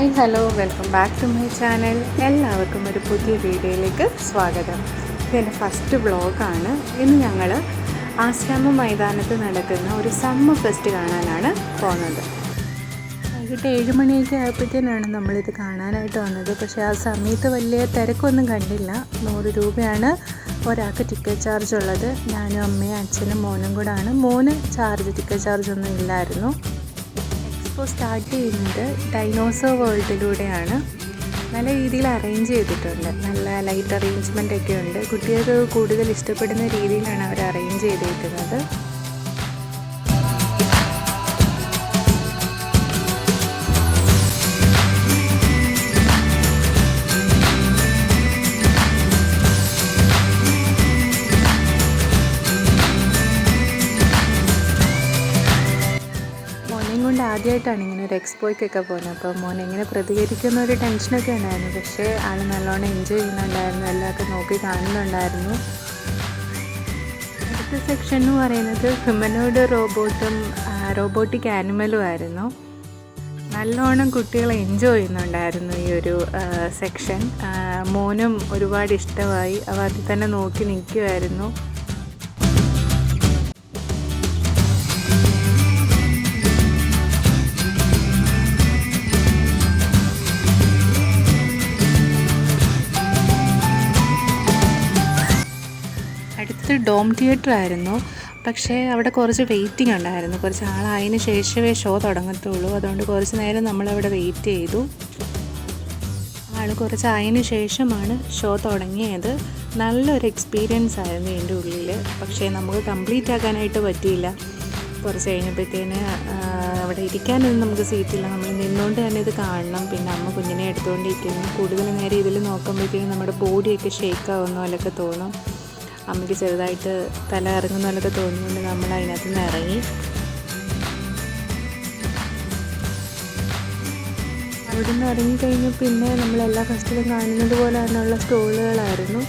Hi hello welcome back to my channel. എല്ലാവർക്കും ഒരു പുതിയ വീഡിയോയിലേക്ക് സ്വാഗതം. ഇതെൻ്റെ ഫസ്റ്റ് വ്ളോഗാണ്. ഇന്ന് ഞങ്ങൾ ആശ്രമ മൈതാനത്ത് നടക്കുന്ന ഒരു സമ്മർ ഫെസ്റ്റ് കാണാനാണ് പോകുന്നത്. വൈകിട്ട് 7 മണിയൊക്കെ ആയപ്പോഴത്തേനാണ് നമ്മളിത് കാണാനായിട്ട് വന്നത്. പക്ഷേ ആ സമയത്ത് വലിയ തിരക്കൊന്നും കണ്ടില്ല. 100 രൂപയാണ് ഒരാൾക്ക് ടിക്കറ്റ് ചാർജ് ഉള്ളത്. ഞാനും അമ്മയും അച്ഛനും മോനും കൂടാണ്. മോന് ടിക്കറ്റ് ചാർജ് ഒന്നും ഇല്ലായിരുന്നു. ഇപ്പോൾ സ്റ്റാർട്ട് ചെയ്യുന്നത് ഡൈനോസർ വേൾഡിലൂടെയാണ്. നല്ല രീതിയിൽ അറേഞ്ച് ചെയ്തിട്ടുണ്ട്. നല്ല ലൈറ്റ് അറേഞ്ച്മെൻ്റ് ഒക്കെ ഉണ്ട്. കുട്ടികൾക്ക് കൂടുതൽ ഇഷ്ടപ്പെടുന്ന രീതിയിലാണ് അവർ അറേഞ്ച് ചെയ്തിരിക്കുന്നത്. ആദ്യമായിട്ടാണ് ഇങ്ങനെ ഒരു എക്സ്പോയ്ക്കൊക്കെ പോകുന്നത്. അപ്പോൾ മോൻ എങ്ങനെ പ്രതികരിക്കുന്ന ഒരു ടെൻഷനൊക്കെ ഉണ്ടായിരുന്നു. പക്ഷേ ആൾ നല്ലോണം എൻജോയ് ചെയ്യുന്നുണ്ടായിരുന്നു. എല്ലാവർക്കും നോക്കി കാണുന്നുണ്ടായിരുന്നു. അടുത്ത സെക്ഷൻ എന്ന് പറയുന്നത് ഹ്യൂമനോയിഡ് റോബോട്ടും റോബോട്ടിക് ആനിമലും ആയിരുന്നു. നല്ലോണം കുട്ടികൾ എൻജോയ് ചെയ്യുന്നുണ്ടായിരുന്നു ഈ ഒരു സെക്ഷൻ. മോനും ഒരുപാട് ഇഷ്ടമായി. അവ അതിൽ തന്നെ നോക്കി നിൽക്കുമായിരുന്നു. അടുത്ത് ഡോം തിയേറ്റർ ആയിരുന്നു. പക്ഷേ അവിടെ കുറച്ച് വെയിറ്റിംഗ് ഉണ്ടായിരുന്നു. കുറച്ച് ആളായതിന് ശേഷമേ ഷോ തുടങ്ങത്തുള്ളൂ. അതുകൊണ്ട് കുറച്ച് നേരം നമ്മളവിടെ വെയിറ്റ് ചെയ്തു. ആൾ കുറച്ചായതിന് ശേഷമാണ് ഷോ തുടങ്ങിയത്. നല്ലൊരു എക്സ്പീരിയൻസ് ആയിരുന്നു എൻ്റെ ഉള്ളിൽ. പക്ഷേ നമുക്ക് കംപ്ലീറ്റ് ആക്കാനായിട്ട് പറ്റിയില്ല. കുറച്ച് കഴിഞ്ഞപ്പോഴത്തേന് അവിടെ ഇരിക്കാനൊന്നും നമുക്ക് സീറ്റില്ല. നമ്മൾ നിന്നുകൊണ്ട് തന്നെ ഇത് കാണണം. പിന്നെ അമ്മ കുഞ്ഞിനെ എടുത്തുകൊണ്ടിരിക്കുന്നു. കൂടുതൽ നേരം ഇതിൽ നോക്കുമ്പോഴത്തേക്കും നമ്മുടെ ബോഡിയൊക്കെ ഷേക്ക് ആവുന്ന പോലെയൊക്കെ തോന്നും. അമ്മയ്ക്ക് ചെറുതായിട്ട് തല ഇറങ്ങുന്ന പോലൊക്കെ തോന്നുന്നുണ്ട്. നമ്മൾ അതിനകത്ത് നിന്ന് ഇറങ്ങി. അവിടെ നിന്ന് ഇറങ്ങിക്കഴിഞ്ഞു പിന്നെ നമ്മളെല്ലാ ഫെസ്റ്റിലും കാണുന്നത് പോലെ തന്നെയുള്ള സ്റ്റോളുകളായിരുന്നു.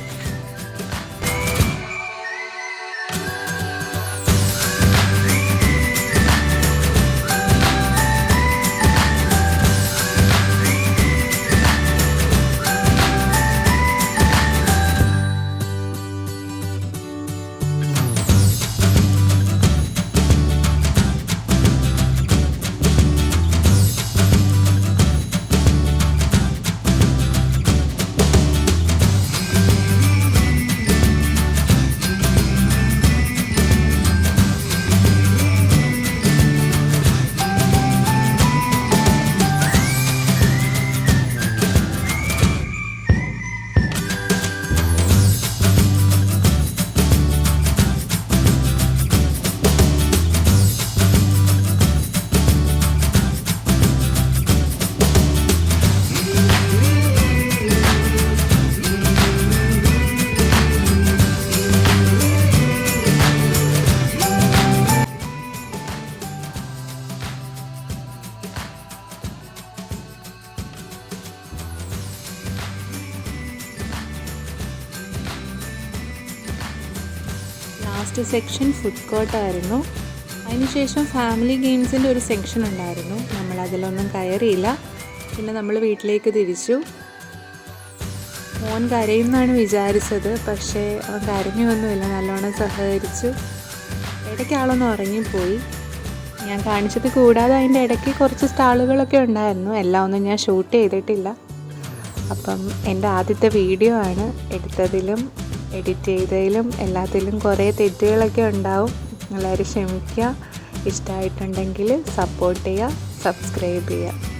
ലാസ്റ്റ് സെക്ഷൻ ഫുഡ് കോർട്ടായിരുന്നു. അതിനുശേഷം ഫാമിലി ഗെയിംസിൻ്റെ ഒരു സെക്ഷൻ ഉണ്ടായിരുന്നു. നമ്മളതിലൊന്നും കയറിയില്ല. പിന്നെ നമ്മൾ വീട്ടിലേക്ക് തിരിച്ചു. മോൻ കരയുമെന്നാണ് വിചാരിച്ചത്. പക്ഷേ അവൻ കരഞ്ഞൊന്നുമില്ല. നല്ലോണം സഹകരിച്ചു. ഇടയ്ക്ക് ആളൊന്ന് ഉറങ്ങിപ്പോയി. ഞാൻ കാണിച്ചത് കൂടാതെ അതിൻ്റെ ഇടയ്ക്ക് കുറച്ച് സ്റ്റാളുകളൊക്കെ ഉണ്ടായിരുന്നു. എല്ലാം ഒന്നും ഞാൻ ഷൂട്ട് ചെയ്തിട്ടില്ല. അപ്പം എൻ്റെ ആദ്യത്തെ വീഡിയോ ആണ്. എടുത്തതിലും എഡിറ്റ് ചെയ്തതിലും എല്ലാത്തിലും കുറേ തെറ്റുകളൊക്കെ ഉണ്ടാവും. എല്ലാവരും ക്ഷമിക്കുക. ഇഷ്ടമായിട്ടുണ്ടെങ്കിൽ സപ്പോർട്ട് ചെയ്യുക, സബ്സ്ക്രൈബ് ചെയ്യുക.